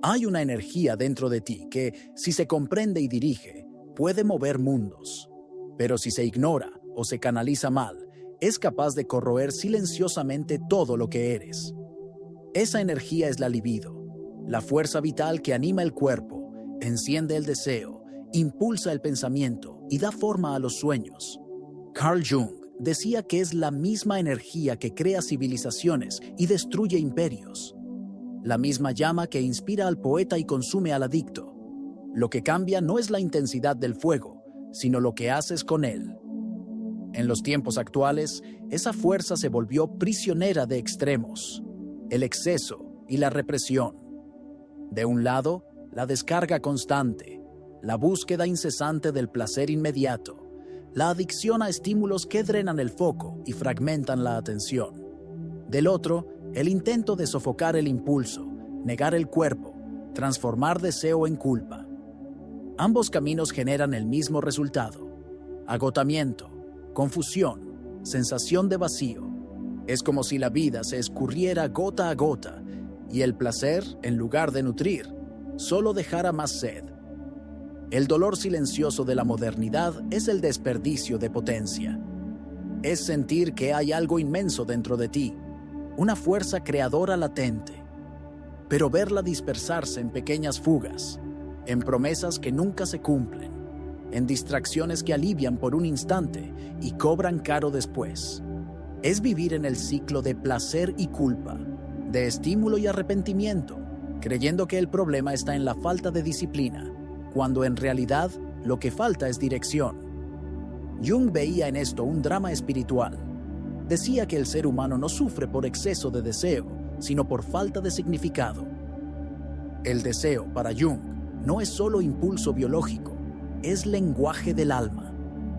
Hay una energía dentro de ti que, si se comprende y dirige, puede mover mundos. Pero si se ignora o se canaliza mal, es capaz de corroer silenciosamente todo lo que eres. Esa energía es la libido, la fuerza vital que anima el cuerpo, enciende el deseo, impulsa el pensamiento y da forma a los sueños. Carl Jung decía que es la misma energía que crea civilizaciones y destruye imperios. La misma llama que inspira al poeta y consume al adicto. Lo que cambia no es la intensidad del fuego, sino lo que haces con él. En los tiempos actuales, esa fuerza se volvió prisionera de extremos, el exceso y la represión. De un lado, la descarga constante, la búsqueda incesante del placer inmediato, la adicción a estímulos que drenan el foco y fragmentan la atención. Del otro, el intento de sofocar el impulso, negar el cuerpo, transformar deseo en culpa. Ambos caminos generan el mismo resultado: agotamiento, confusión, sensación de vacío. Es como si la vida se escurriera gota a gota y el placer, en lugar de nutrir, solo dejara más sed. El dolor silencioso de la modernidad es el desperdicio de potencia. Es sentir que hay algo inmenso dentro de ti, una fuerza creadora latente, pero verla dispersarse en pequeñas fugas, en promesas que nunca se cumplen, en distracciones que alivian por un instante y cobran caro después. Es vivir en el ciclo de placer y culpa, de estímulo y arrepentimiento, creyendo que el problema está en la falta de disciplina, cuando en realidad lo que falta es dirección. Jung veía en esto un drama espiritual. Decía que el ser humano no sufre por exceso de deseo, sino por falta de significado. El deseo, para Jung, no es solo impulso biológico, es lenguaje del alma.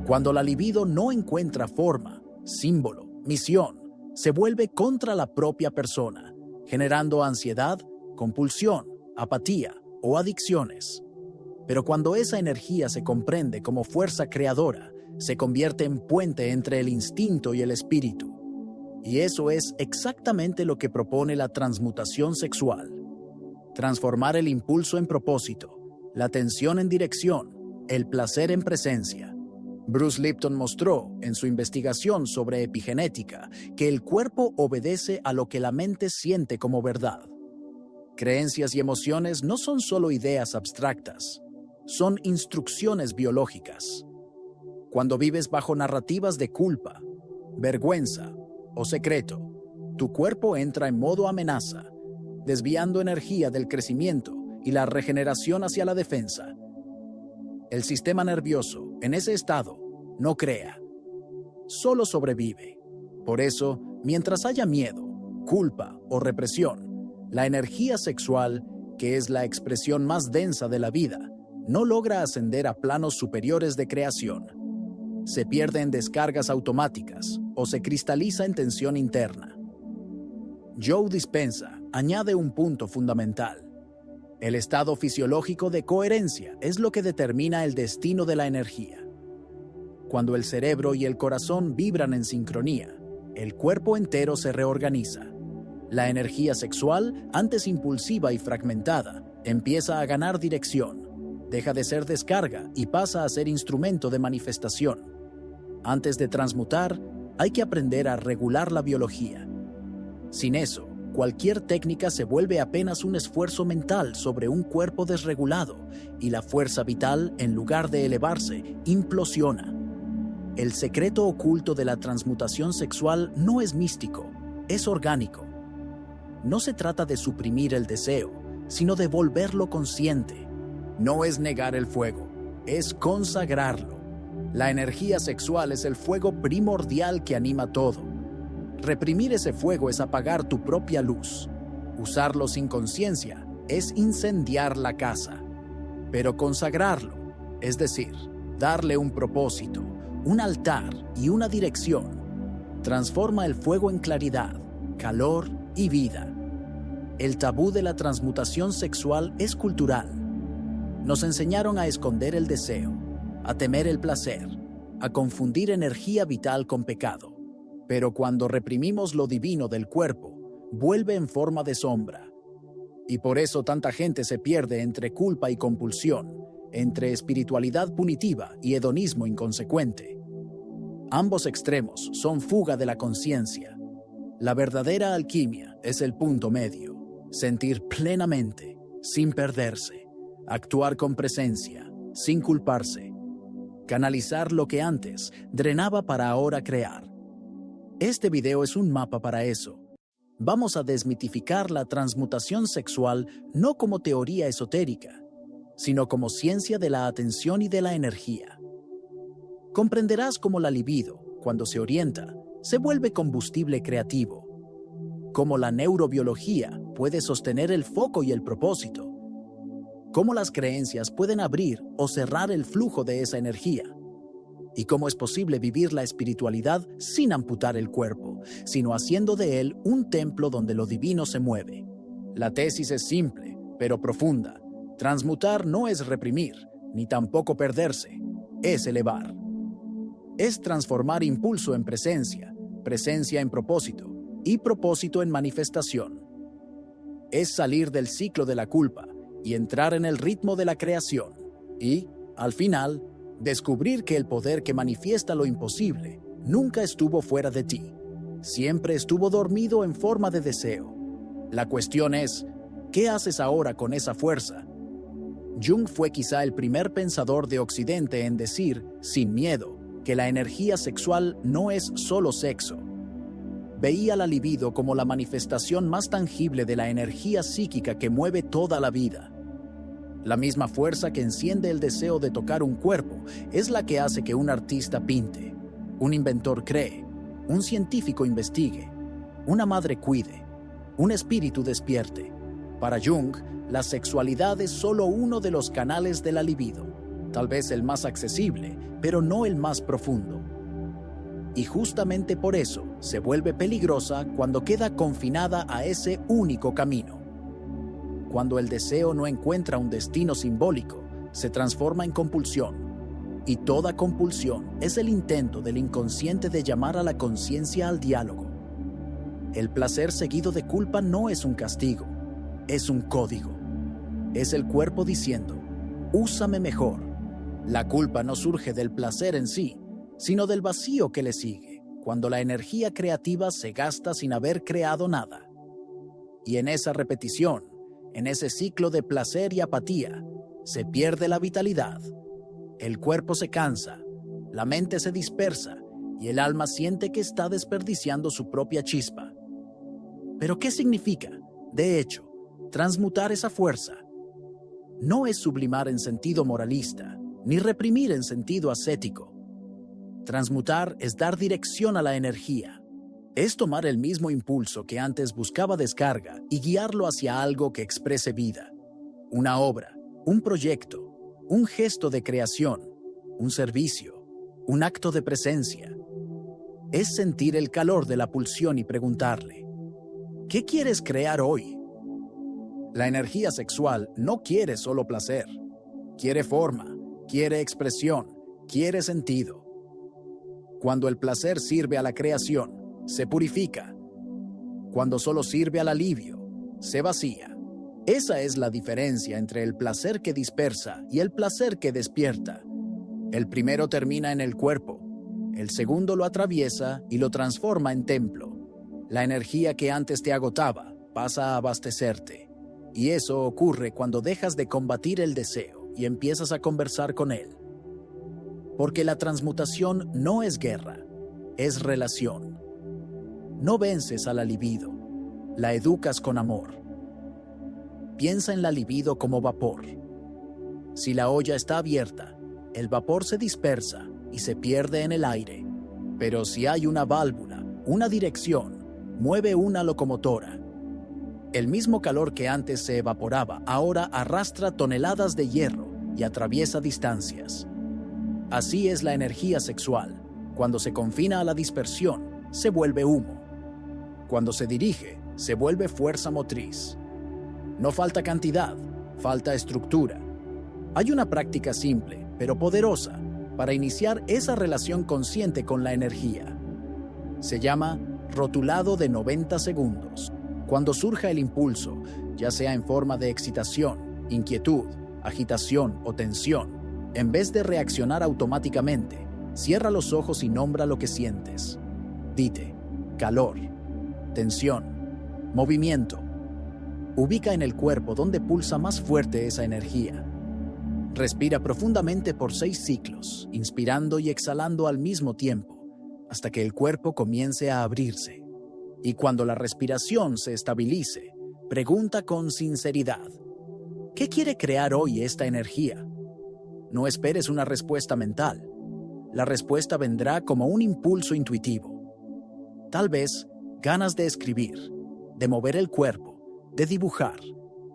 Cuando la libido no encuentra forma, símbolo, misión, se vuelve contra la propia persona, generando ansiedad, compulsión, apatía o adicciones. Pero cuando esa energía se comprende como fuerza creadora, se convierte en puente entre el instinto y el espíritu. Y eso es exactamente lo que propone la transmutación sexual. Transformar el impulso en propósito, la tensión en dirección, el placer en presencia. Bruce Lipton mostró, en su investigación sobre epigenética, que el cuerpo obedece a lo que la mente siente como verdad. Creencias y emociones no son solo ideas abstractas, son instrucciones biológicas. Cuando vives bajo narrativas de culpa, vergüenza o secreto, tu cuerpo entra en modo amenaza, desviando energía del crecimiento y la regeneración hacia la defensa. El sistema nervioso, en ese estado, no crea, solo sobrevive. Por eso, mientras haya miedo, culpa o represión, la energía sexual, que es la expresión más densa de la vida, no logra ascender a planos superiores de creación. Se pierde en descargas automáticas o se cristaliza en tensión interna. Joe Dispenza añade un punto fundamental. El estado fisiológico de coherencia es lo que determina el destino de la energía. Cuando el cerebro y el corazón vibran en sincronía, el cuerpo entero se reorganiza. La energía sexual, antes impulsiva y fragmentada, empieza a ganar dirección. Deja de ser descarga y pasa a ser instrumento de manifestación. Antes de transmutar, hay que aprender a regular la biología. Sin eso, cualquier técnica se vuelve apenas un esfuerzo mental sobre un cuerpo desregulado y la fuerza vital, en lugar de elevarse, implosiona. El secreto oculto de la transmutación sexual no es místico, es orgánico. No se trata de suprimir el deseo, sino de volverlo consciente. No es negar el fuego, es consagrarlo. La energía sexual es el fuego primordial que anima todo. Reprimir ese fuego es apagar tu propia luz. Usarlo sin conciencia es incendiar la casa. Pero consagrarlo, es decir, darle un propósito, un altar y una dirección, transforma el fuego en claridad, calor y vida. El tabú de la transmutación sexual es cultural. Nos enseñaron a esconder el deseo, a temer el placer, a confundir energía vital con pecado. Pero cuando reprimimos lo divino del cuerpo, vuelve en forma de sombra. Y por eso tanta gente se pierde entre culpa y compulsión, entre espiritualidad punitiva y hedonismo inconsecuente. Ambos extremos son fuga de la conciencia. La verdadera alquimia es el punto medio, sentir plenamente, sin perderse, actuar con presencia, sin culparse, canalizar lo que antes drenaba para ahora crear. Este video es un mapa para eso. Vamos a desmitificar la transmutación sexual no como teoría esotérica, sino como ciencia de la atención y de la energía. Comprenderás cómo la libido, cuando se orienta, se vuelve combustible creativo, cómo la neurobiología puede sostener el foco y el propósito, cómo las creencias pueden abrir o cerrar el flujo de esa energía, y cómo es posible vivir la espiritualidad sin amputar el cuerpo, sino haciendo de él un templo donde lo divino se mueve. La tesis es simple, pero profunda. Transmutar no es reprimir, ni tampoco perderse, es elevar. Es transformar impulso en presencia, presencia en propósito, y propósito en manifestación. Es salir del ciclo de la culpa y entrar en el ritmo de la creación, y, al final, descubrir que el poder que manifiesta lo imposible nunca estuvo fuera de ti, siempre estuvo dormido en forma de deseo. La cuestión es, ¿qué haces ahora con esa fuerza? Jung fue quizá el primer pensador de Occidente en decir, sin miedo, que la energía sexual no es solo sexo. Veía la libido como la manifestación más tangible de la energía psíquica que mueve toda la vida. La misma fuerza que enciende el deseo de tocar un cuerpo es la que hace que un artista pinte, un inventor cree, un científico investigue, una madre cuide, un espíritu despierte. Para Jung, la sexualidad es solo uno de los canales de la libido, tal vez el más accesible, pero no el más profundo. Y justamente por eso se vuelve peligrosa cuando queda confinada a ese único camino. Cuando el deseo no encuentra un destino simbólico, se transforma en compulsión. Y toda compulsión es el intento del inconsciente de llamar a la conciencia al diálogo. El placer seguido de culpa no es un castigo, es un código. Es el cuerpo diciendo, úsame mejor. La culpa no surge del placer en sí, sino del vacío que le sigue, cuando la energía creativa se gasta sin haber creado nada. Y en esa repetición, en ese ciclo de placer y apatía, se pierde la vitalidad. El cuerpo se cansa, la mente se dispersa y el alma siente que está desperdiciando su propia chispa. ¿Pero qué significa, de hecho, transmutar esa fuerza? No es sublimar en sentido moralista, ni reprimir en sentido ascético. Transmutar es dar dirección a la energía. Es tomar el mismo impulso que antes buscaba descarga y guiarlo hacia algo que exprese vida. Una obra, un proyecto, un gesto de creación, un servicio, un acto de presencia. Es sentir el calor de la pulsión y preguntarle, ¿qué quieres crear hoy? La energía sexual no quiere solo placer. Quiere forma, quiere expresión, quiere sentido. Cuando el placer sirve a la creación, se purifica. Cuando solo sirve al alivio, se vacía. Esa es la diferencia entre el placer que dispersa y el placer que despierta. El primero termina en el cuerpo, el segundo lo atraviesa y lo transforma en templo. La energía que antes te agotaba pasa a abastecerte. Y eso ocurre cuando dejas de combatir el deseo y empiezas a conversar con él. Porque la transmutación no es guerra, es relación. No vences a la libido, la educas con amor. Piensa en la libido como vapor. Si la olla está abierta, el vapor se dispersa y se pierde en el aire. Pero si hay una válvula, una dirección, mueve una locomotora. El mismo calor que antes se evaporaba ahora arrastra toneladas de hierro y atraviesa distancias. Así es la energía sexual. Cuando se confina a la dispersión, se vuelve humo. Cuando se dirige, se vuelve fuerza motriz. No falta cantidad, falta estructura. Hay una práctica simple, pero poderosa, para iniciar esa relación consciente con la energía. Se llama rotulado de 90 segundos. Cuando surja el impulso, ya sea en forma de excitación, inquietud, agitación o tensión, en vez de reaccionar automáticamente, cierra los ojos y nombra lo que sientes. Dite: calor, tensión, movimiento. Ubica en el cuerpo donde pulsa más fuerte esa energía. Respira profundamente por 6 ciclos, inspirando y exhalando al mismo tiempo, hasta que el cuerpo comience a abrirse. Y cuando la respiración se estabilice, pregunta con sinceridad: ¿qué quiere crear hoy esta energía? No esperes una respuesta mental. La respuesta vendrá como un impulso intuitivo. Tal vez ganas de escribir, de mover el cuerpo, de dibujar,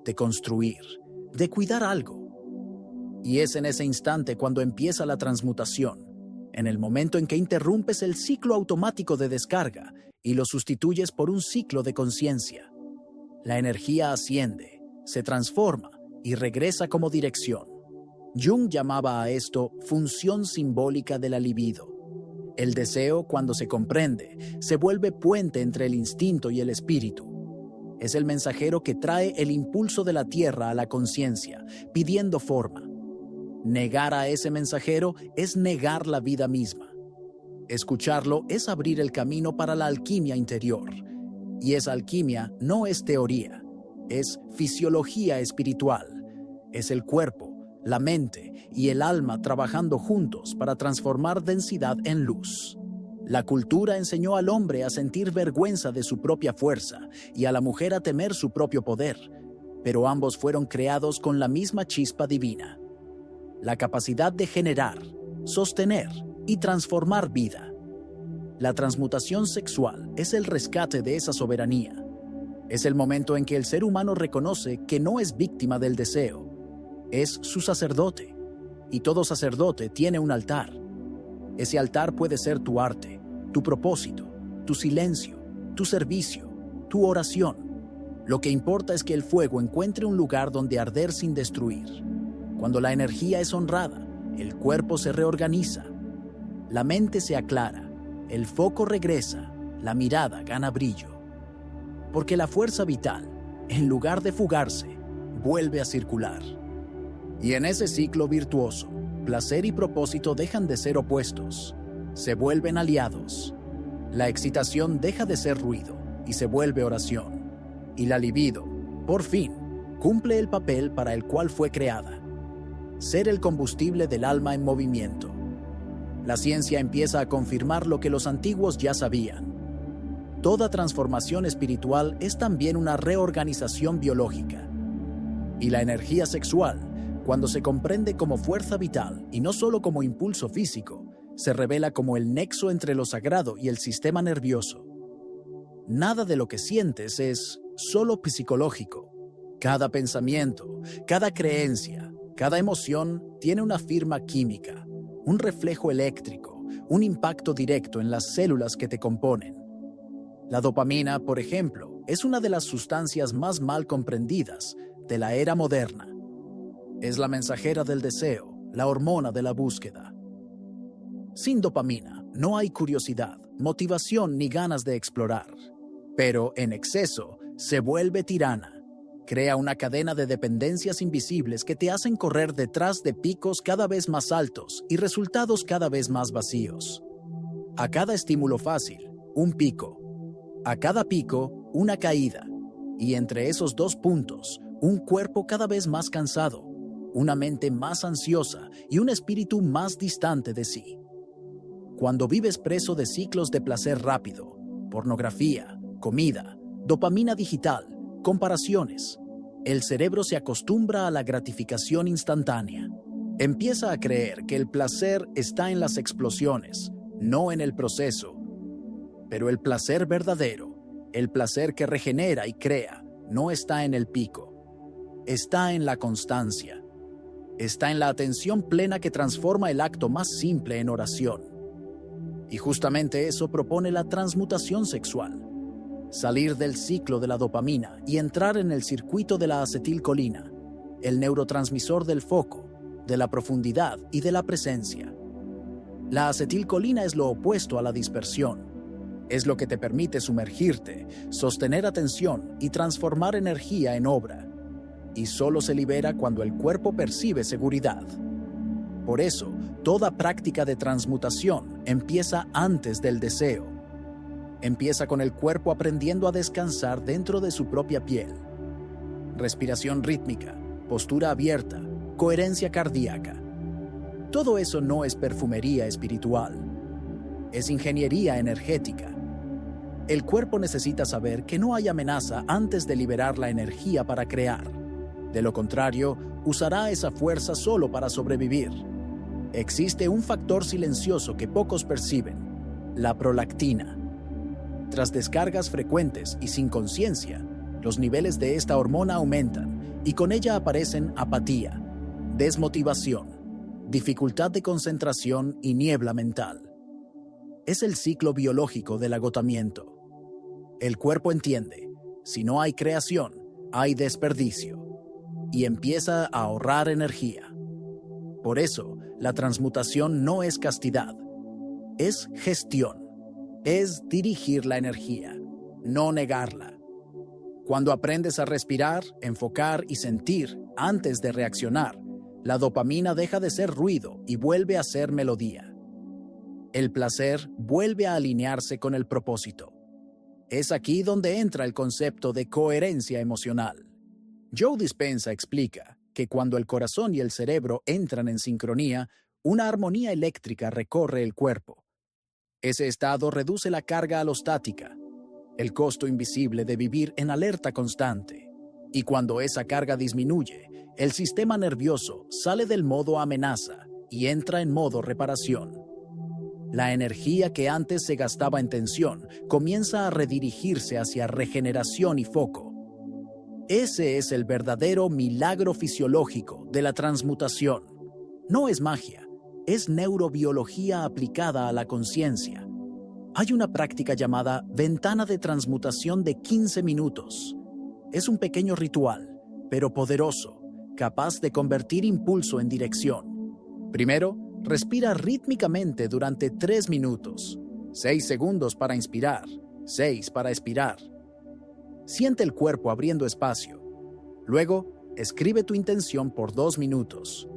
de construir, de cuidar algo. Y es en ese instante cuando empieza la transmutación, en el momento en que interrumpes el ciclo automático de descarga y lo sustituyes por un ciclo de conciencia. La energía asciende, se transforma y regresa como dirección. Jung llamaba a esto función simbólica de la libido. El deseo, cuando se comprende, se vuelve puente entre el instinto y el espíritu. Es el mensajero que trae el impulso de la tierra a la conciencia, pidiendo forma. Negar a ese mensajero es negar la vida misma. Escucharlo es abrir el camino para la alquimia interior. Y esa alquimia no es teoría, es fisiología espiritual. Es el cuerpo, la mente y el alma trabajando juntos para transformar densidad en luz. La cultura enseñó al hombre a sentir vergüenza de su propia fuerza y a la mujer a temer su propio poder, pero ambos fueron creados con la misma chispa divina: la capacidad de generar, sostener y transformar vida. La transmutación sexual es el rescate de esa soberanía. Es el momento en que el ser humano reconoce que no es víctima del deseo, es su sacerdote, y todo sacerdote tiene un altar. Ese altar puede ser tu arte, tu propósito, tu silencio, tu servicio, tu oración. Lo que importa es que el fuego encuentre un lugar donde arder sin destruir. Cuando la energía es honrada, el cuerpo se reorganiza, la mente se aclara, el foco regresa, la mirada gana brillo. Porque la fuerza vital, en lugar de fugarse, vuelve a circular. Y en ese ciclo virtuoso, placer y propósito dejan de ser opuestos, se vuelven aliados. La excitación deja de ser ruido y se vuelve oración. Y la libido, por fin, cumple el papel para el cual fue creada: ser el combustible del alma en movimiento. La ciencia empieza a confirmar lo que los antiguos ya sabían. Toda transformación espiritual es también una reorganización biológica. Y la energía sexual, cuando se comprende como fuerza vital y no solo como impulso físico, se revela como el nexo entre lo sagrado y el sistema nervioso. Nada de lo que sientes es solo psicológico. Cada pensamiento, cada creencia, cada emoción tiene una firma química, un reflejo eléctrico, un impacto directo en las células que te componen. La dopamina, por ejemplo, es una de las sustancias más mal comprendidas de la era moderna. Es la mensajera del deseo, la hormona de la búsqueda. Sin dopamina, no hay curiosidad, motivación ni ganas de explorar. Pero en exceso, se vuelve tirana. Crea una cadena de dependencias invisibles que te hacen correr detrás de picos cada vez más altos y resultados cada vez más vacíos. A cada estímulo fácil, un pico. A cada pico, una caída. Y entre esos 2 puntos, un cuerpo cada vez más cansado, una mente más ansiosa y un espíritu más distante de sí. Cuando vives preso de ciclos de placer rápido, pornografía, comida, dopamina digital, comparaciones, el cerebro se acostumbra a la gratificación instantánea. Empieza a creer que el placer está en las explosiones, no en el proceso. Pero el placer verdadero, el placer que regenera y crea, no está en el pico. Está en la constancia. Está en la atención plena que transforma el acto más simple en oración. Y justamente eso propone la transmutación sexual. Salir del ciclo de la dopamina y entrar en el circuito de la acetilcolina, el neurotransmisor del foco, de la profundidad y de la presencia. La acetilcolina es lo opuesto a la dispersión. Es lo que te permite sumergirte, sostener atención y transformar energía en obra. Y solo se libera cuando el cuerpo percibe seguridad. Por eso, toda práctica de transmutación empieza antes del deseo. Empieza con el cuerpo aprendiendo a descansar dentro de su propia piel. Respiración rítmica, postura abierta, coherencia cardíaca. Todo eso no es perfumería espiritual. Es ingeniería energética. El cuerpo necesita saber que no hay amenaza antes de liberar la energía para crear. De lo contrario, usará esa fuerza solo para sobrevivir. Existe un factor silencioso que pocos perciben: la prolactina. Tras descargas frecuentes y sin conciencia, los niveles de esta hormona aumentan y con ella aparecen apatía, desmotivación, dificultad de concentración y niebla mental. Es el ciclo biológico del agotamiento. El cuerpo entiende: si no hay creación, hay desperdicio, y empieza a ahorrar energía. Por eso, la transmutación no es castidad, es gestión, es dirigir la energía, no negarla. Cuando aprendes a respirar, enfocar y sentir antes de reaccionar, la dopamina deja de ser ruido y vuelve a ser melodía. El placer vuelve a alinearse con el propósito. Es aquí donde entra el concepto de coherencia emocional. Joe Dispenza explica que cuando el corazón y el cerebro entran en sincronía, una armonía eléctrica recorre el cuerpo. Ese estado reduce la carga alostática, el costo invisible de vivir en alerta constante. Y cuando esa carga disminuye, el sistema nervioso sale del modo amenaza y entra en modo reparación. La energía que antes se gastaba en tensión comienza a redirigirse hacia regeneración y foco. Ese es el verdadero milagro fisiológico de la transmutación. No es magia, es neurobiología aplicada a la conciencia. Hay una práctica llamada ventana de transmutación de 15 minutos. Es un pequeño ritual, pero poderoso, capaz de convertir impulso en dirección. Primero, respira rítmicamente durante 3 minutos. 6 segundos para inspirar, 6 para expirar. Siente el cuerpo abriendo espacio. Luego, escribe tu intención por 2 minutos.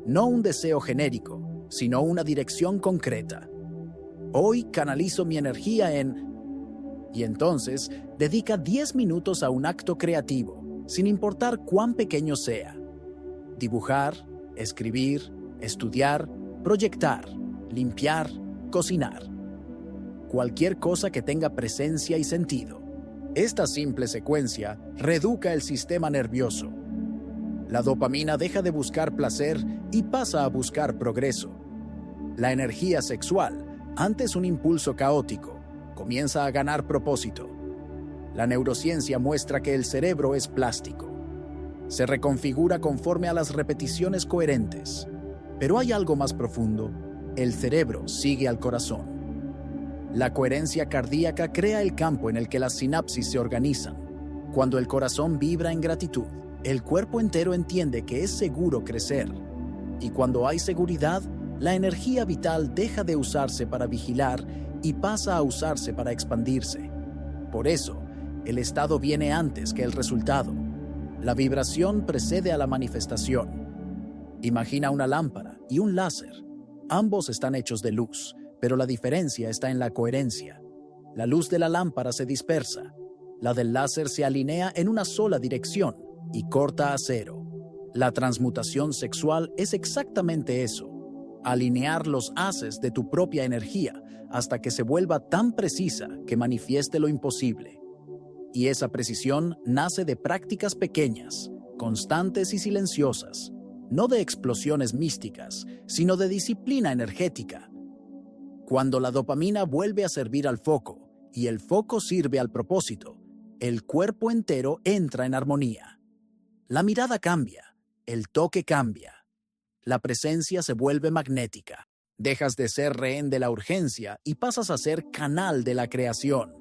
No un deseo genérico, sino una dirección concreta. Hoy canalizo mi energía en... Y entonces, dedica 10 minutos a un acto creativo, sin importar cuán pequeño sea. Dibujar, escribir, estudiar, proyectar, limpiar, cocinar. Cualquier cosa que tenga presencia y sentido. Esta simple secuencia reeduca el sistema nervioso. La dopamina deja de buscar placer y pasa a buscar progreso. La energía sexual, antes un impulso caótico, comienza a ganar propósito. La neurociencia muestra que el cerebro es plástico. Se reconfigura conforme a las repeticiones coherentes. Pero hay algo más profundo: el cerebro sigue al corazón. La coherencia cardíaca crea el campo en el que las sinapsis se organizan. Cuando el corazón vibra en gratitud, el cuerpo entero entiende que es seguro crecer. Y cuando hay seguridad, la energía vital deja de usarse para vigilar y pasa a usarse para expandirse. Por eso, el estado viene antes que el resultado. La vibración precede a la manifestación. Imagina una lámpara y un láser. Ambos están hechos de luz, pero la diferencia está en la coherencia. La luz de la lámpara se dispersa. La del láser se alinea en una sola dirección y corta a cero. La transmutación sexual es exactamente eso: alinear los haces de tu propia energía hasta que se vuelva tan precisa que manifieste lo imposible. Y esa precisión nace de prácticas pequeñas, constantes y silenciosas, no de explosiones místicas, sino de disciplina energética. Cuando la dopamina vuelve a servir al foco y el foco sirve al propósito, el cuerpo entero entra en armonía. La mirada cambia, el toque cambia. La presencia se vuelve magnética. Dejas de ser rehén de la urgencia y pasas a ser canal de la creación.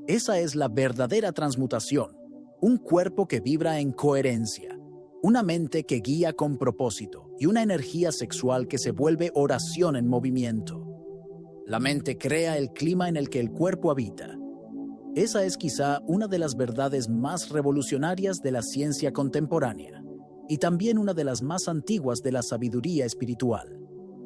Esa es la verdadera transmutación, un cuerpo que vibra en coherencia, una mente que guía con propósito y una energía sexual que se vuelve oración en movimiento. La mente crea el clima en el que el cuerpo habita. Esa es quizá una de las verdades más revolucionarias de la ciencia contemporánea y también una de las más antiguas de la sabiduría espiritual.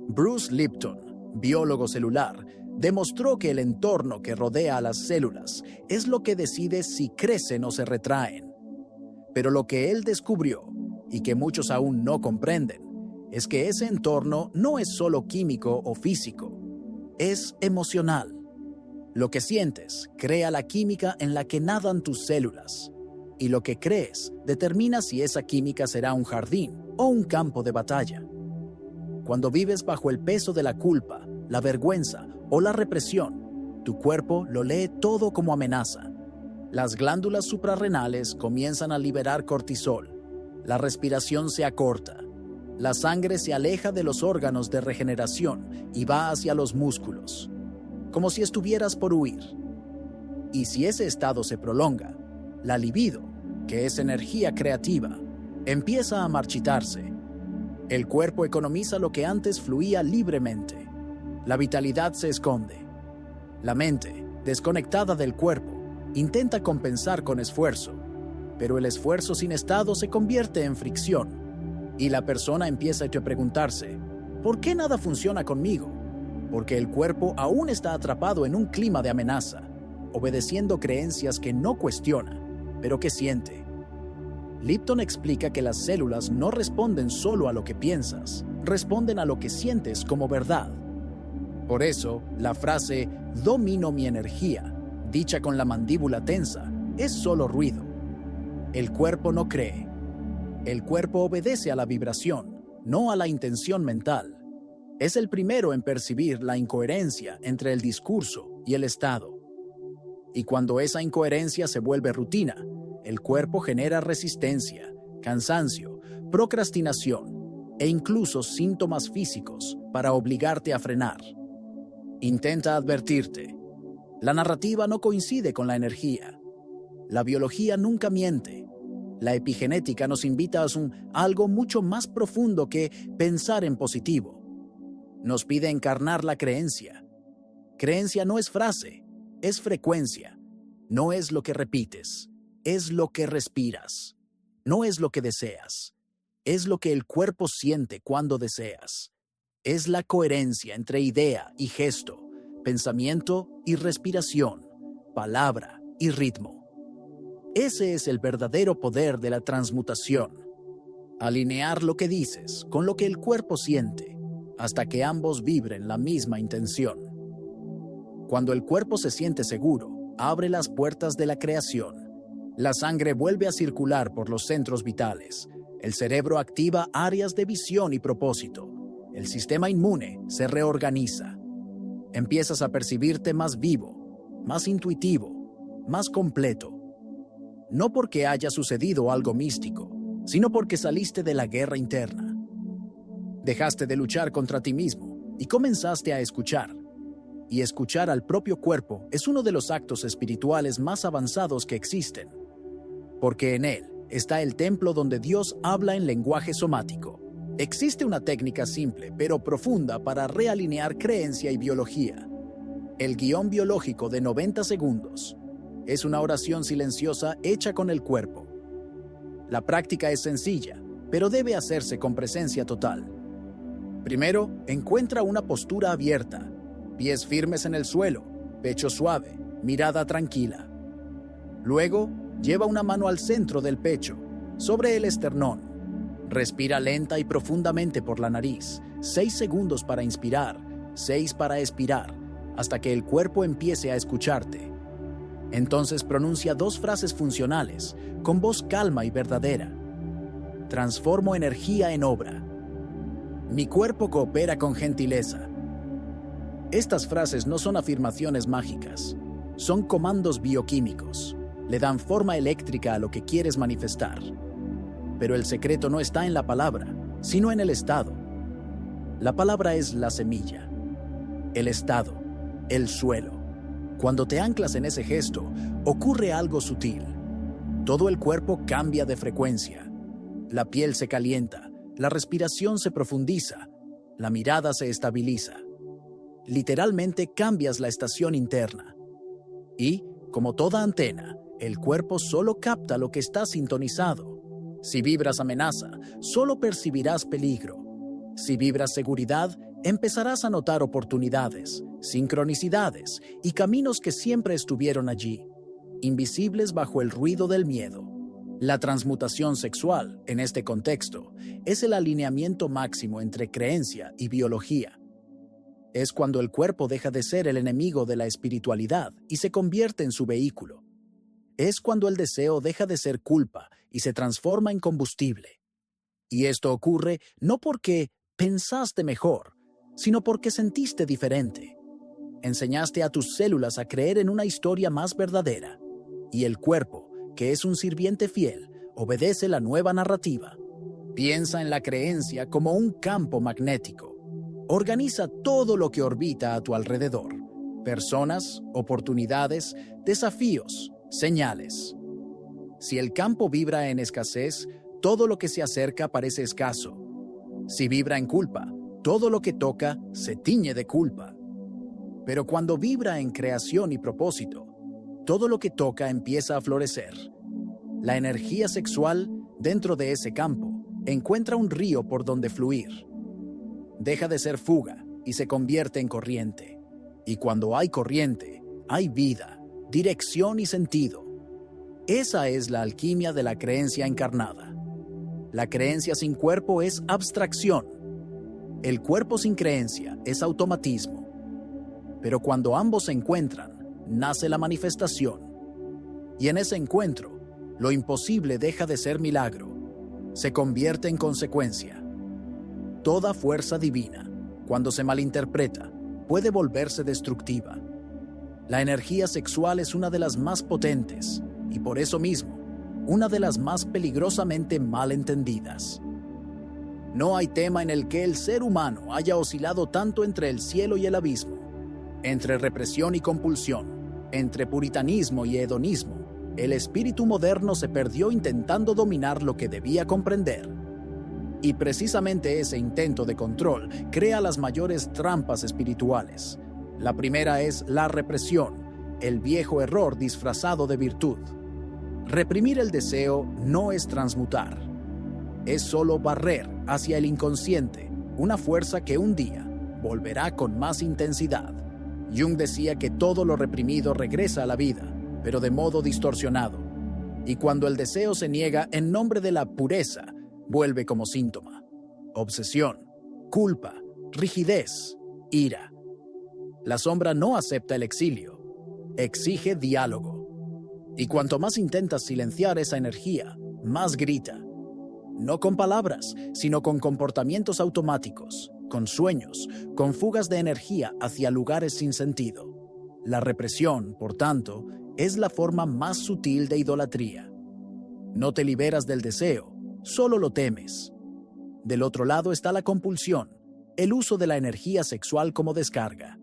Bruce Lipton, biólogo celular, demostró que el entorno que rodea a las células es lo que decide si crecen o se retraen. Pero lo que él descubrió, y que muchos aún no comprenden, es que ese entorno no es solo químico o físico, es emocional. Lo que sientes crea la química en la que nadan tus células, y lo que crees determina si esa química será un jardín o un campo de batalla. Cuando vives bajo el peso de la culpa, la vergüenza o la represión, tu cuerpo lo lee todo como amenaza. Las glándulas suprarrenales comienzan a liberar cortisol, la respiración se acorta, la sangre se aleja de los órganos de regeneración y va hacia los músculos, como si estuvieras por huir. Y si ese estado se prolonga, la libido, que es energía creativa, empieza a marchitarse. El cuerpo economiza lo que antes fluía libremente. La vitalidad se esconde. La mente, desconectada del cuerpo, intenta compensar con esfuerzo, pero el esfuerzo sin estado se convierte en fricción, y la persona empieza a preguntarse, ¿por qué nada funciona conmigo? Porque el cuerpo aún está atrapado en un clima de amenaza, obedeciendo creencias que no cuestiona, pero que siente. Lipton explica que las células no responden solo a lo que piensas, responden a lo que sientes como verdad. Por eso, la frase «domino mi energía», dicha con la mandíbula tensa, es solo ruido. El cuerpo no cree. El cuerpo obedece a la vibración, no a la intención mental. Es el primero en percibir la incoherencia entre el discurso y el estado. Y cuando esa incoherencia se vuelve rutina, el cuerpo genera resistencia, cansancio, procrastinación e incluso síntomas físicos para obligarte a frenar. Intenta advertirte. La narrativa no coincide con la energía. La biología nunca miente. La epigenética nos invita a algo mucho más profundo que pensar en positivo. Nos pide encarnar la creencia. Creencia no es frase, es frecuencia. No es lo que repites, es lo que respiras. No es lo que deseas, es lo que el cuerpo siente cuando deseas. Es la coherencia entre idea y gesto, pensamiento y respiración, palabra y ritmo. Ese es el verdadero poder de la transmutación. Alinear lo que dices con lo que el cuerpo siente, hasta que ambos vibren la misma intención. Cuando el cuerpo se siente seguro, abre las puertas de la creación. La sangre vuelve a circular por los centros vitales. El cerebro activa áreas de visión y propósito. El sistema inmune se reorganiza. Empiezas a percibirte más vivo, más intuitivo, más completo. No porque haya sucedido algo místico, sino porque saliste de la guerra interna. Dejaste de luchar contra ti mismo y comenzaste a escuchar. Y escuchar al propio cuerpo es uno de los actos espirituales más avanzados que existen, porque en él está el templo donde Dios habla en lenguaje somático. Existe una técnica simple pero profunda para realinear creencia y biología. El guión biológico de 90 segundos es una oración silenciosa hecha con el cuerpo. La práctica es sencilla, pero debe hacerse con presencia total. Primero, encuentra una postura abierta, pies firmes en el suelo, pecho suave, mirada tranquila. Luego, lleva una mano al centro del pecho, sobre el esternón. Respira lenta y profundamente por la nariz, 6 segundos para inspirar, 6 para expirar, hasta que el cuerpo empiece a escucharte. Entonces pronuncia 2 frases funcionales, con voz calma y verdadera. Transformo energía en obra. Mi cuerpo coopera con gentileza. Estas frases no son afirmaciones mágicas, son comandos bioquímicos. Le dan forma eléctrica a lo que quieres manifestar. Pero el secreto no está en la palabra, sino en el estado. La palabra es la semilla, el estado, el suelo. Cuando te anclas en ese gesto, ocurre algo sutil. Todo el cuerpo cambia de frecuencia. La piel se calienta, la respiración se profundiza, la mirada se estabiliza. literalmente cambias la estación interna. Y, como toda antena, el cuerpo solo capta lo que está sintonizado. Si vibras amenaza, solo percibirás peligro. Si vibras seguridad, empezarás a notar oportunidades, sincronicidades y caminos que siempre estuvieron allí, invisibles bajo el ruido del miedo. La transmutación sexual, en este contexto, es el alineamiento máximo entre creencia y biología. Es cuando el cuerpo deja de ser el enemigo de la espiritualidad y se convierte en su vehículo. Es cuando el deseo deja de ser culpa y se transforma en combustible. Y esto ocurre no porque pensaste mejor, sino porque sentiste diferente. Enseñaste a tus células a creer en una historia más verdadera. Y el cuerpo, que es un sirviente fiel, obedece la nueva narrativa. Piensa en la creencia como un campo magnético. Organiza todo lo que orbita a tu alrededor. Personas, oportunidades, desafíos, señales. Si el campo vibra en escasez, todo lo que se acerca parece escaso. Si vibra en culpa, todo lo que toca se tiñe de culpa. Pero cuando vibra en creación y propósito, todo lo que toca empieza a florecer. La energía sexual, dentro de ese campo, encuentra un río por donde fluir. Deja de ser fuga y se convierte en corriente. Y cuando hay corriente, hay vida, dirección y sentido. Esa es la alquimia de la creencia encarnada. La creencia sin cuerpo es abstracción. El cuerpo sin creencia es automatismo. Pero cuando ambos se encuentran, nace la manifestación. Y en ese encuentro, lo imposible deja de ser milagro. Se convierte en consecuencia. Toda fuerza divina, cuando se malinterpreta, puede volverse destructiva. La energía sexual es una de las más potentes y por eso mismo, una de las más peligrosamente malentendidas. No hay tema en el que el ser humano haya oscilado tanto entre el cielo y el abismo, entre represión y compulsión, entre puritanismo y hedonismo. El espíritu moderno se perdió intentando dominar lo que debía comprender. Y precisamente ese intento de control crea las mayores trampas espirituales. La primera es la represión, el viejo error disfrazado de virtud. Reprimir el deseo no es transmutar. Es solo barrer hacia el inconsciente una fuerza que un día volverá con más intensidad. Jung decía que todo lo reprimido regresa a la vida, pero de modo distorsionado. Y cuando el deseo se niega en nombre de la pureza, vuelve como síntoma. Obsesión, culpa, rigidez, ira. La sombra no acepta el exilio, exige diálogo. Y cuanto más intentas silenciar esa energía, más grita. No con palabras, sino con comportamientos automáticos, con sueños, con fugas de energía hacia lugares sin sentido. La represión, por tanto, es la forma más sutil de idolatría. No te liberas del deseo, solo lo temes. Del otro lado está la compulsión, el uso de la energía sexual como descarga.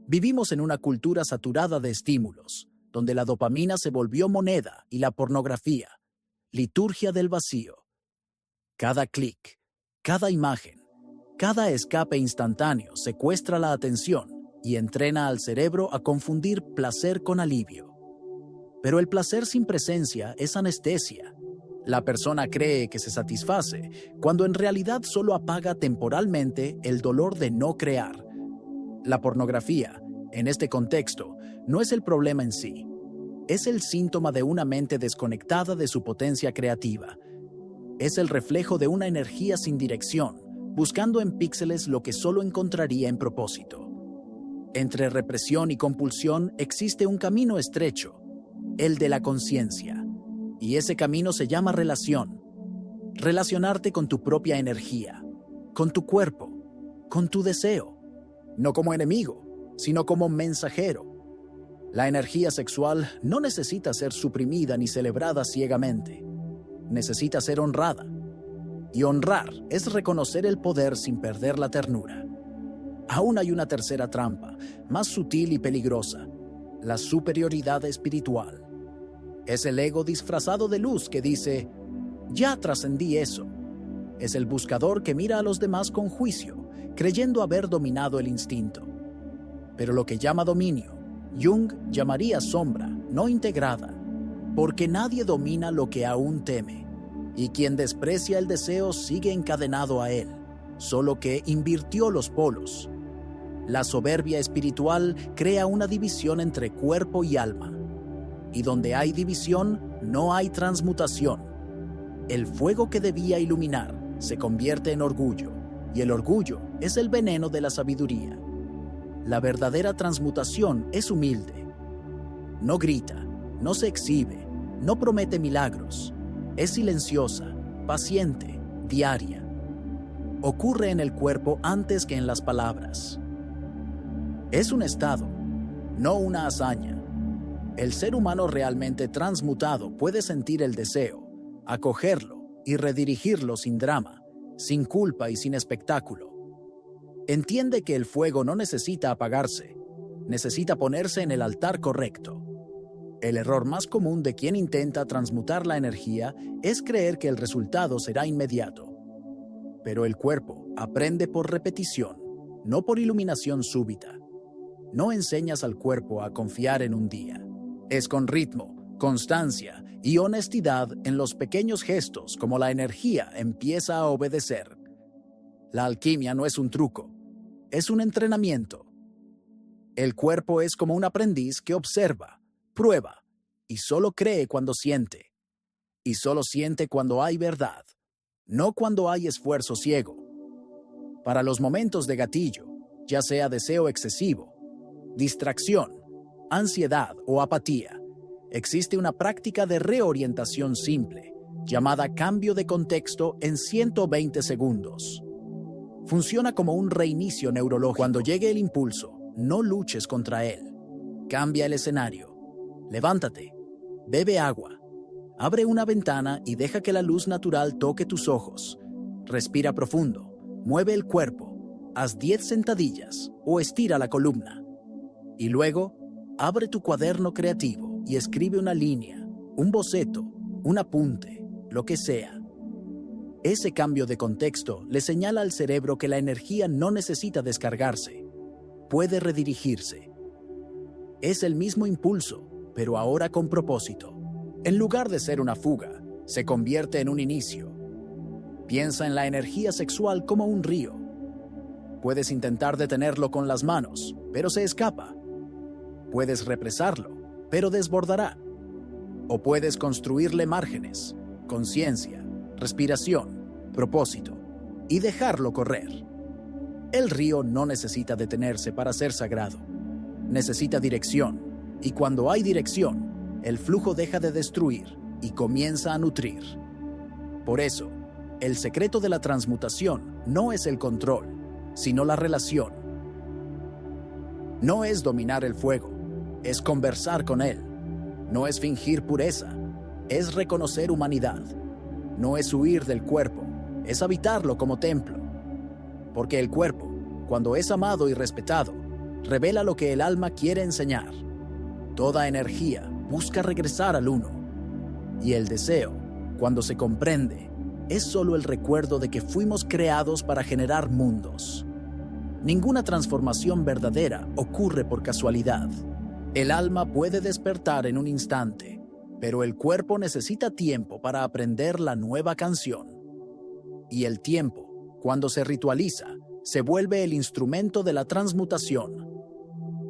Vivimos en una cultura saturada de estímulos, donde la dopamina se volvió moneda y la pornografía, liturgia del vacío. Cada clic, cada imagen, cada escape instantáneo secuestra la atención y entrena al cerebro a confundir placer con alivio. Pero el placer sin presencia es anestesia. La persona cree que se satisface, cuando en realidad solo apaga temporalmente el dolor de no crear. La pornografía, en este contexto, no es el problema en sí. Es el síntoma de una mente desconectada de su potencia creativa. Es el reflejo de una energía sin dirección, buscando en píxeles lo que solo encontraría en propósito. Entre represión y compulsión existe un camino estrecho, el de la conciencia. Y ese camino se llama relación. Relacionarte con tu propia energía, con tu cuerpo, con tu deseo. No como enemigo, sino como mensajero. La energía sexual no necesita ser suprimida ni celebrada ciegamente. Necesita ser honrada. Y honrar es reconocer el poder sin perder la ternura. Aún hay una tercera trampa, más sutil y peligrosa: la superioridad espiritual. Es el ego disfrazado de luz que dice, ya trascendí eso. Es el buscador que mira a los demás con juicio, creyendo haber dominado el instinto. Pero lo que llama dominio, Jung llamaría sombra, no integrada, porque nadie domina lo que aún teme, y quien desprecia el deseo sigue encadenado a él, solo que invirtió los polos. La soberbia espiritual crea una división entre cuerpo y alma, y donde hay división no hay transmutación. El fuego que debía iluminar se convierte en orgullo, y el orgullo es el veneno de la sabiduría. La verdadera transmutación es humilde. No grita, no se exhibe, no promete milagros. Es silenciosa, paciente, diaria. Ocurre en el cuerpo antes que en las palabras. Es un estado, no una hazaña. El ser humano realmente transmutado puede sentir el deseo, acogerlo y redirigirlo sin drama, sin culpa y sin espectáculo. Entiende que el fuego no necesita apagarse, necesita ponerse en el altar correcto. El error más común de quien intenta transmutar la energía es creer que el resultado será inmediato. Pero el cuerpo aprende por repetición, no por iluminación súbita. No enseñas al cuerpo a confiar en un día. Es con ritmo, constancia y honestidad en los pequeños gestos como la energía empieza a obedecer. La alquimia no es un truco, es un entrenamiento. El cuerpo es como un aprendiz que observa, prueba y solo cree cuando siente. Y solo siente cuando hay verdad, no cuando hay esfuerzo ciego. Para los momentos de gatillo, ya sea deseo excesivo, distracción, ansiedad o apatía, existe una práctica de reorientación simple, llamada cambio de contexto en 120 segundos. Funciona como un reinicio neurológico. Cuando llegue el impulso, no luches contra él. Cambia el escenario. Levántate, bebe agua, abre una ventana y deja que la luz natural toque tus ojos. Respira profundo, mueve el cuerpo, haz 10 sentadillas o estira la columna. Y luego, abre tu cuaderno creativo y escribe una línea, un boceto, un apunte, lo que sea. Ese cambio de contexto le señala al cerebro que la energía no necesita descargarse, puede redirigirse. Es el mismo impulso, pero ahora con propósito. En lugar de ser una fuga, se convierte en un inicio. Piensa en la energía sexual como un río. Puedes intentar detenerlo con las manos, pero se escapa. Puedes represarlo, pero desbordará. O puedes construirle márgenes, conciencia, respiración, propósito, y dejarlo correr. El río no necesita detenerse para ser sagrado. Necesita dirección, y cuando hay dirección, el flujo deja de destruir y comienza a nutrir. Por eso, el secreto de la transmutación no es el control, sino la relación. No es dominar el fuego, es conversar con él. No es fingir pureza, es reconocer humanidad. No es huir del cuerpo, es habitarlo como templo. Porque el cuerpo, cuando es amado y respetado, revela lo que el alma quiere enseñar. Toda energía busca regresar al uno. Y el deseo, cuando se comprende, es solo el recuerdo de que fuimos creados para generar mundos. Ninguna transformación verdadera ocurre por casualidad. El alma puede despertar en un instante, pero el cuerpo necesita tiempo para aprender la nueva canción. Y el tiempo, cuando se ritualiza, se vuelve el instrumento de la transmutación.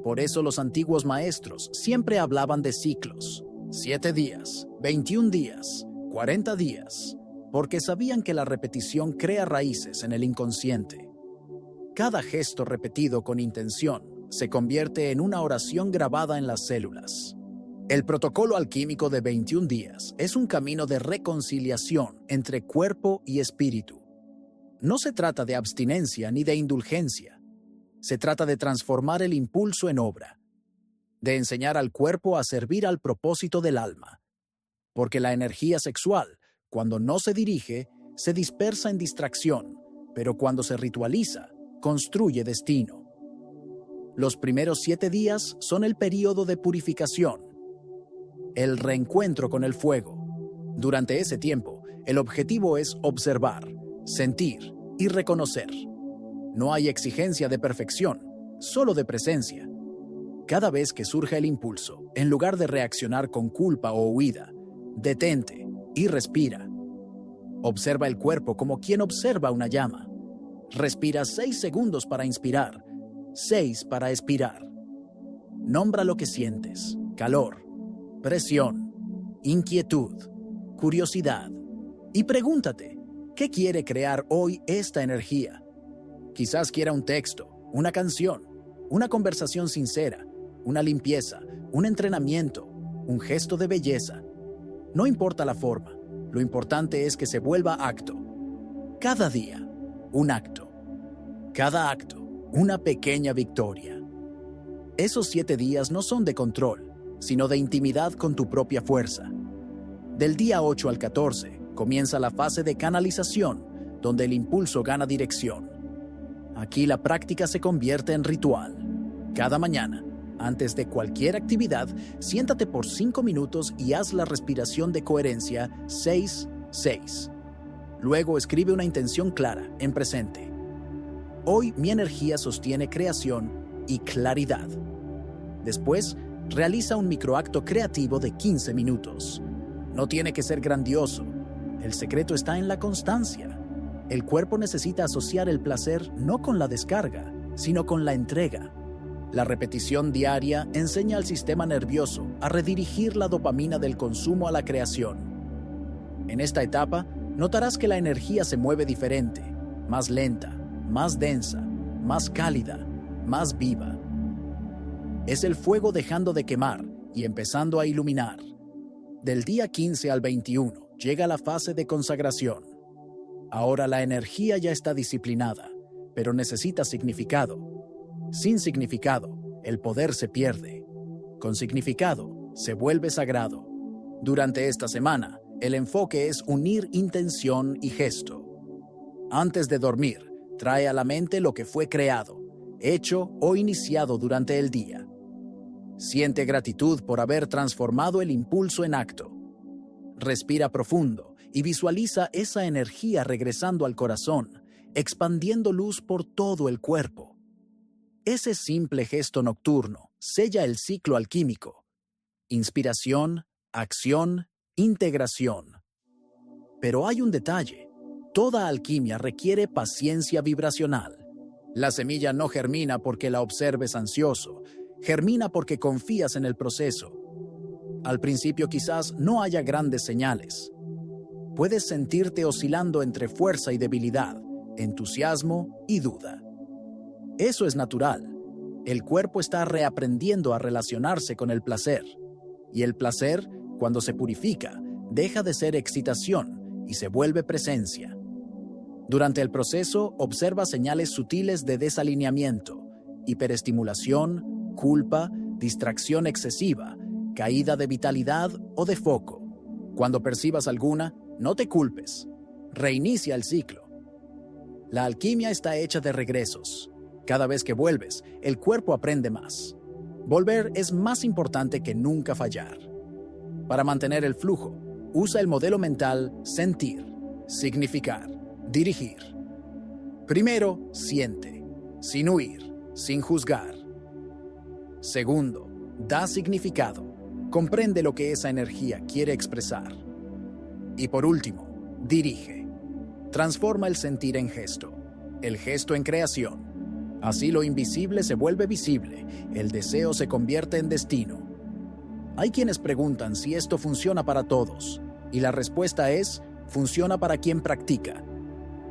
Por eso los antiguos maestros siempre hablaban de ciclos, 7 días, 21 días, 40 días, porque sabían que la repetición crea raíces en el inconsciente. Cada gesto repetido con intención se convierte en una oración grabada en las células. El protocolo alquímico de 21 días es un camino de reconciliación entre cuerpo y espíritu. No se trata de abstinencia ni de indulgencia. Se trata de transformar el impulso en obra, de enseñar al cuerpo a servir al propósito del alma. Porque la energía sexual, cuando no se dirige, se dispersa en distracción, pero cuando se ritualiza, construye destino. Los primeros 7 días son el período de purificación, el reencuentro con el fuego. Durante ese tiempo, el objetivo es observar, sentir y reconocer. No hay exigencia de perfección, solo de presencia, Cada vez que surja el impulso, en lugar de reaccionar con culpa o huida, detente y respira. Observa el cuerpo como quien observa una llama. Respira 6 segundos para inspirar, 6 para expirar. Nombra lo que sientes: calor, presión, inquietud, curiosidad. Y pregúntate, ¿qué quiere crear hoy esta energía? Quizás quiera un texto, una canción, una conversación sincera, una limpieza, un entrenamiento, un gesto de belleza. No importa la forma, lo importante es que se vuelva acto. Cada día, un acto. Cada acto, una pequeña victoria. Esos 7 días no son de control, sino de intimidad con tu propia fuerza. Del día 8 al 14 comienza la fase de canalización, donde el impulso gana dirección. Aquí la práctica se convierte en ritual. Cada mañana, antes de cualquier actividad, siéntate por 5 minutos y haz la respiración de coherencia 6-6. Luego escribe una intención clara, en presente. Hoy mi energía sostiene creación y claridad. Después, realiza un microacto creativo de 15 minutos. No tiene que ser grandioso. El secreto está en la constancia. El cuerpo necesita asociar el placer no con la descarga, sino con la entrega. La repetición diaria enseña al sistema nervioso a redirigir la dopamina del consumo a la creación. En esta etapa, notarás que la energía se mueve diferente, más lenta, más densa, más cálida, más viva. Es el fuego dejando de quemar y empezando a iluminar. Del día 15 al 21 llega la fase de consagración. Ahora la energía ya está disciplinada, pero necesita significado. Sin significado, el poder se pierde. Con significado, se vuelve sagrado. Durante esta semana, el enfoque es unir intención y gesto. Antes de dormir, trae a la mente lo que fue creado, hecho o iniciado durante el día. Siente gratitud por haber transformado el impulso en acto. Respira profundo y visualiza esa energía regresando al corazón, expandiendo luz por todo el cuerpo. Ese simple gesto nocturno sella el ciclo alquímico. Inspiración, acción, integración. Pero hay un detalle. Toda alquimia requiere paciencia vibracional. La semilla no germina porque la observes ansioso, germina porque confías en el proceso. Al principio quizás no haya grandes señales. Puedes sentirte oscilando entre fuerza y debilidad, entusiasmo y duda. Eso es natural. El cuerpo está reaprendiendo a relacionarse con el placer. Y el placer, cuando se purifica, deja de ser excitación y se vuelve presencia. Durante el proceso, observa señales sutiles de desalineamiento, hiperestimulación, culpa, distracción excesiva, caída de vitalidad o de foco. Cuando percibas alguna, no te culpes. Reinicia el ciclo. La alquimia está hecha de regresos. Cada vez que vuelves, el cuerpo aprende más. Volver es más importante que nunca fallar. Para mantener el flujo, usa el modelo mental sentir, significar, dirigir. Primero, siente, sin huir, sin juzgar. Segundo, da significado, comprende lo que esa energía quiere expresar. Y por último, dirige. Transforma el sentir en gesto, el gesto en creación. Así lo invisible se vuelve visible, el deseo se convierte en destino. Hay quienes preguntan si esto funciona para todos, y la respuesta es, funciona para quien practica.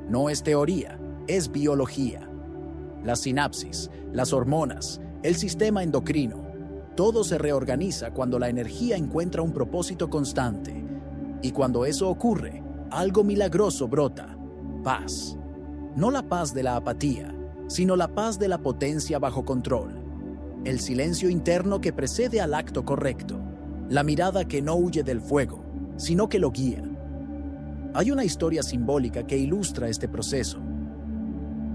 No es teoría, es biología. La sinapsis, las hormonas, el sistema endocrino, todo se reorganiza cuando la energía encuentra un propósito constante. Y cuando eso ocurre, algo milagroso brota, paz. No la paz de la apatía, sino la paz de la potencia bajo control. El silencio interno que precede al acto correcto. La mirada que no huye del fuego, sino que lo guía. Hay una historia simbólica que ilustra este proceso.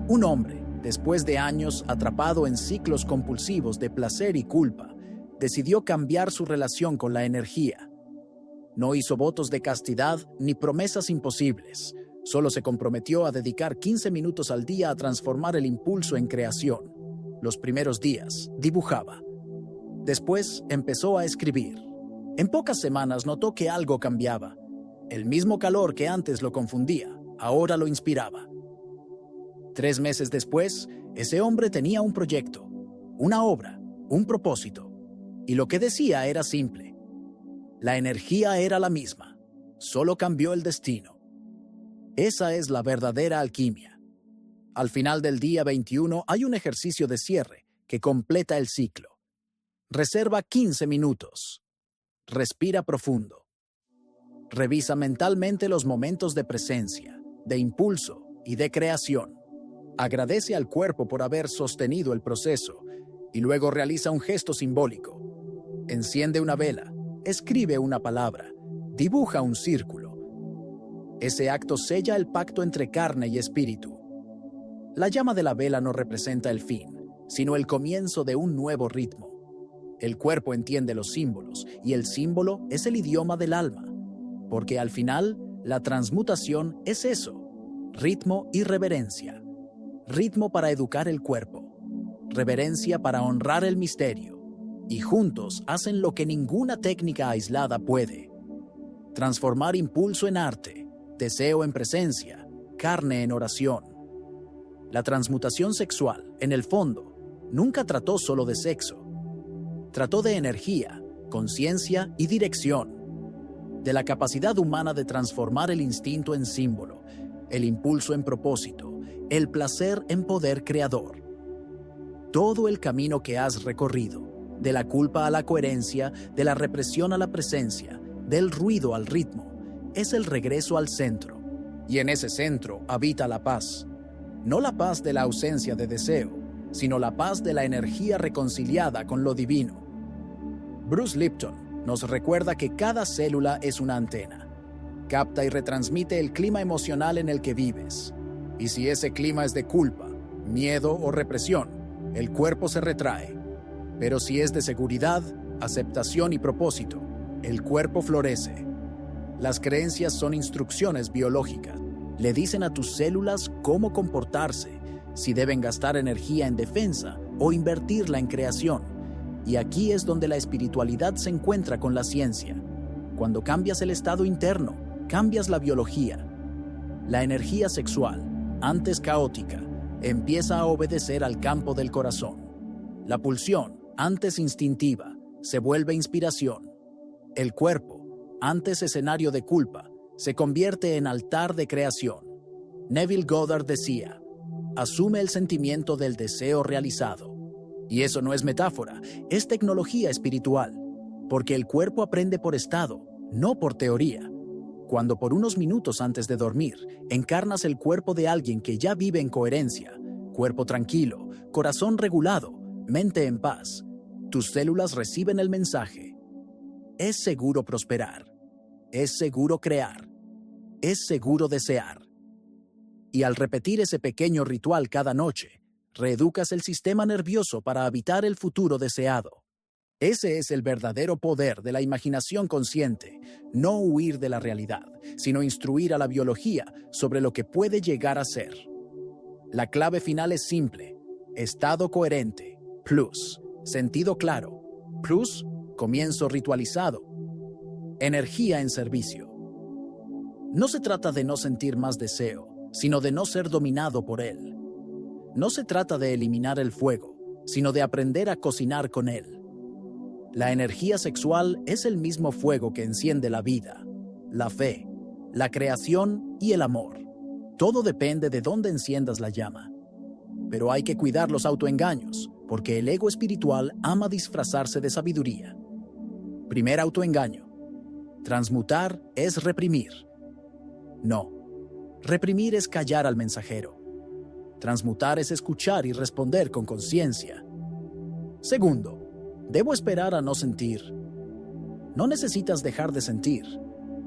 Un hombre, después de años atrapado en ciclos compulsivos de placer y culpa, decidió cambiar su relación con la energía. No hizo votos de castidad ni promesas imposibles. Solo se comprometió a dedicar 15 minutos al día a transformar el impulso en creación. Los primeros días, dibujaba. Después empezó a escribir. En pocas semanas notó que algo cambiaba. El mismo calor que antes lo confundía, ahora lo inspiraba. 3 meses después, ese hombre tenía un proyecto, una obra, un propósito. Y lo que decía era simple. La energía era la misma, solo cambió el destino. Esa es la verdadera alquimia. Al final del día 21 hay un ejercicio de cierre que completa el ciclo. Reserva 15 minutos. Respira profundo. Revisa mentalmente los momentos de presencia, de impulso y de creación. Agradece al cuerpo por haber sostenido el proceso y luego realiza un gesto simbólico. Enciende una vela, escribe una palabra, dibuja un círculo. Ese acto sella el pacto entre carne y espíritu. La llama de la vela no representa el fin, sino el comienzo de un nuevo ritmo. El cuerpo entiende los símbolos y el símbolo es el idioma del alma, porque al final la transmutación es eso, ritmo y reverencia. Ritmo para educar el cuerpo, reverencia para honrar el misterio, y juntos hacen lo que ninguna técnica aislada puede. Transformar impulso en arte, deseo en presencia, carne en oración. La transmutación sexual, en el fondo, nunca trató solo de sexo. Trató de energía, conciencia y dirección. De la capacidad humana de transformar el instinto en símbolo, el impulso en propósito, el placer en poder creador. Todo el camino que has recorrido, de la culpa a la coherencia, de la represión a la presencia, del ruido al ritmo, es el regreso al centro. Y en ese centro habita la paz. No la paz de la ausencia de deseo, sino la paz de la energía reconciliada con lo divino. Bruce Lipton nos recuerda que cada célula es una antena. Capta y retransmite el clima emocional en el que vives. Y si ese clima es de culpa, miedo o represión, el cuerpo se retrae. Pero si es de seguridad, aceptación y propósito, el cuerpo florece. Las creencias son instrucciones biológicas. Le dicen a tus células cómo comportarse, si deben gastar energía en defensa o invertirla en creación. Y aquí es donde la espiritualidad se encuentra con la ciencia. Cuando cambias el estado interno, cambias la biología. La energía sexual, antes caótica, empieza a obedecer al campo del corazón. La pulsión, antes instintiva, se vuelve inspiración. El cuerpo, antes escenario de culpa, se convierte en altar de creación. Neville Goddard decía, asume el sentimiento del deseo realizado. Y eso no es metáfora, es tecnología espiritual, porque el cuerpo aprende por estado, no por teoría. Cuando por unos minutos antes de dormir, encarnas el cuerpo de alguien que ya vive en coherencia, cuerpo tranquilo, corazón regulado, mente en paz, tus células reciben el mensaje. Es seguro prosperar, es seguro crear, es seguro desear. Y al repetir ese pequeño ritual cada noche, reeducas el sistema nervioso para habitar el futuro deseado. Ese es el verdadero poder de la imaginación consciente, no huir de la realidad, sino instruir a la biología sobre lo que puede llegar a ser. La clave final es simple, estado coherente, plus, sentido claro, plus, comienzo ritualizado, energía en servicio. No se trata de no sentir más deseo, sino de no ser dominado por él. No se trata de eliminar el fuego, sino de aprender a cocinar con él. La energía sexual es el mismo fuego que enciende la vida, la fe, la creación y el amor. Todo depende de dónde enciendas la llama. Pero hay que cuidar los autoengaños, porque el ego espiritual ama disfrazarse de sabiduría. Primer autoengaño. Transmutar es reprimir. No. Reprimir es callar al mensajero. Transmutar es escuchar y responder con conciencia. Segundo, debo esperar a no sentir. No necesitas dejar de sentir.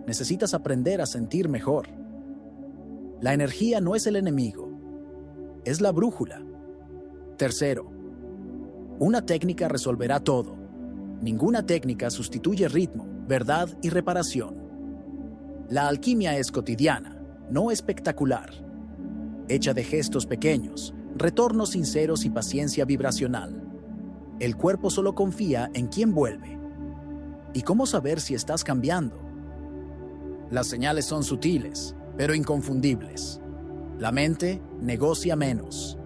Necesitas aprender a sentir mejor. La energía no es el enemigo. Es la brújula. Tercero, una técnica resolverá todo. Ninguna técnica sustituye ritmo, verdad y reparación. La alquimia es cotidiana, no espectacular. Hecha de gestos pequeños, retornos sinceros y paciencia vibracional. El cuerpo solo confía en quién vuelve. ¿Y cómo saber si estás cambiando? Las señales son sutiles, pero inconfundibles. La mente negocia menos.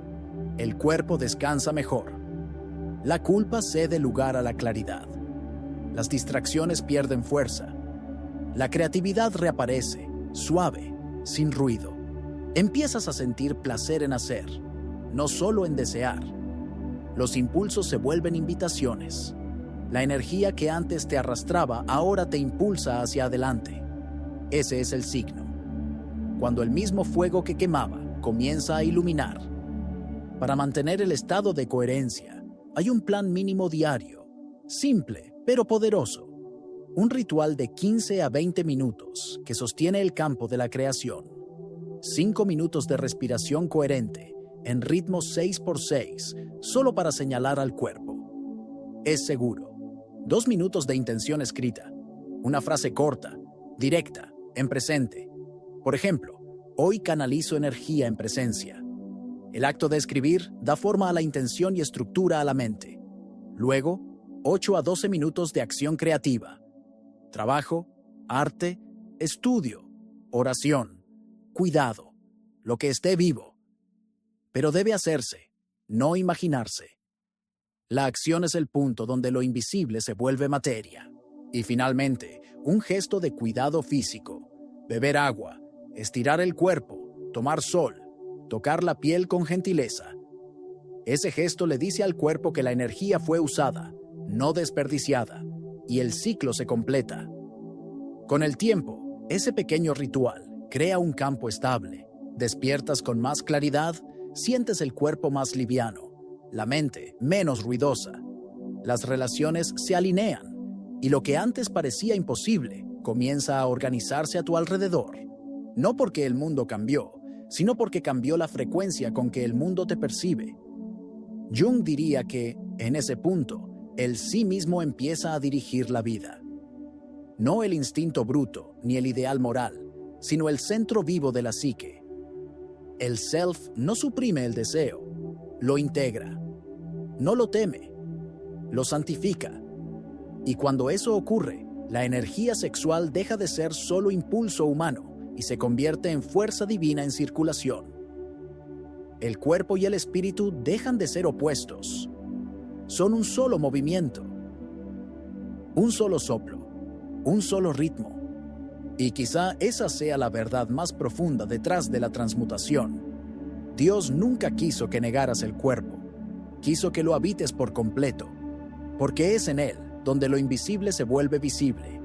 El cuerpo descansa mejor. La culpa cede lugar a la claridad. Las distracciones pierden fuerza. La creatividad reaparece, suave, sin ruido. Empiezas a sentir placer en hacer, no solo en desear. Los impulsos se vuelven invitaciones. La energía que antes te arrastraba ahora te impulsa hacia adelante. Ese es el signo. Cuando el mismo fuego que quemaba comienza a iluminar. Para mantener el estado de coherencia, hay un plan mínimo diario, simple pero poderoso. Un ritual de 15 a 20 minutos que sostiene el campo de la creación. 5 minutos de respiración coherente, en ritmo 6x6, solo para señalar al cuerpo. Es seguro. 2 minutos de intención escrita. Una frase corta, directa, en presente. Por ejemplo, hoy canalizo energía en presencia. El acto de escribir da forma a la intención y estructura a la mente. Luego, 8 a 12 minutos de acción creativa. Trabajo, arte, estudio, oración, cuidado, lo que esté vivo. Pero debe hacerse, no imaginarse. La acción es el punto donde lo invisible se vuelve materia. Y finalmente, un gesto de cuidado físico. Beber agua, estirar el cuerpo, tomar sol, tocar la piel con gentileza. Ese gesto le dice al cuerpo que la energía fue usada, no desperdiciada, y el ciclo se completa. Con el tiempo, ese pequeño ritual crea un campo estable. Despiertas con más claridad, sientes el cuerpo más liviano, la mente menos ruidosa. Las relaciones se alinean, y lo que antes parecía imposible comienza a organizarse a tu alrededor. No porque el mundo cambió, sino porque cambió la frecuencia con que el mundo te percibe. Jung diría que, en ese punto, el sí mismo empieza a dirigir la vida. No el instinto bruto ni el ideal moral, sino el centro vivo de la psique. El self no suprime el deseo, lo integra. No lo teme, lo santifica. Y cuando eso ocurre, la energía sexual deja de ser solo impulso humano y se convierte en fuerza divina en circulación. El cuerpo y el espíritu dejan de ser opuestos. Son un solo movimiento, un solo soplo, un solo ritmo. Y quizá esa sea la verdad más profunda detrás de la transmutación. Dios nunca quiso que negaras el cuerpo, quiso que lo habites por completo, porque es en él donde lo invisible se vuelve visible.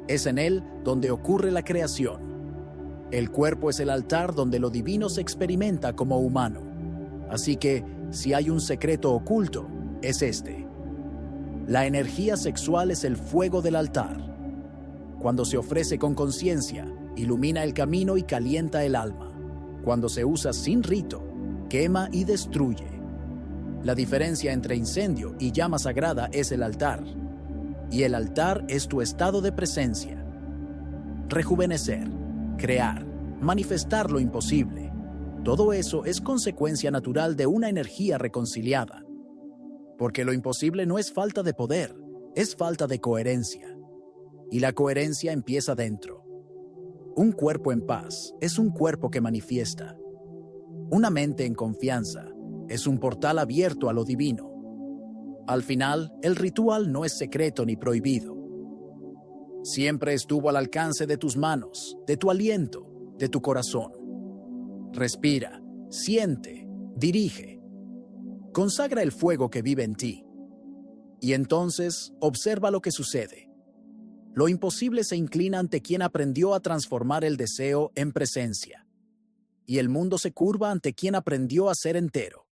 Es en él donde ocurre la creación. El cuerpo es el altar donde lo divino se experimenta como humano. Así que, si hay un secreto oculto, es este. La energía sexual es el fuego del altar. Cuando se ofrece con conciencia, ilumina el camino y calienta el alma. Cuando se usa sin rito, quema y destruye. La diferencia entre incendio y llama sagrada es el altar. Y el altar es tu estado de presencia. Rejuvenecer, crear, manifestar lo imposible. Todo eso es consecuencia natural de una energía reconciliada. Porque lo imposible no es falta de poder, es falta de coherencia. Y la coherencia empieza dentro. Un cuerpo en paz es un cuerpo que manifiesta. Una mente en confianza es un portal abierto a lo divino. Al final, el ritual no es secreto ni prohibido. Siempre estuvo al alcance de tus manos, de tu aliento, de tu corazón. Respira, siente, dirige. Consagra el fuego que vive en ti. Y entonces, observa lo que sucede. Lo imposible se inclina ante quien aprendió a transformar el deseo en presencia. Y el mundo se curva ante quien aprendió a ser entero.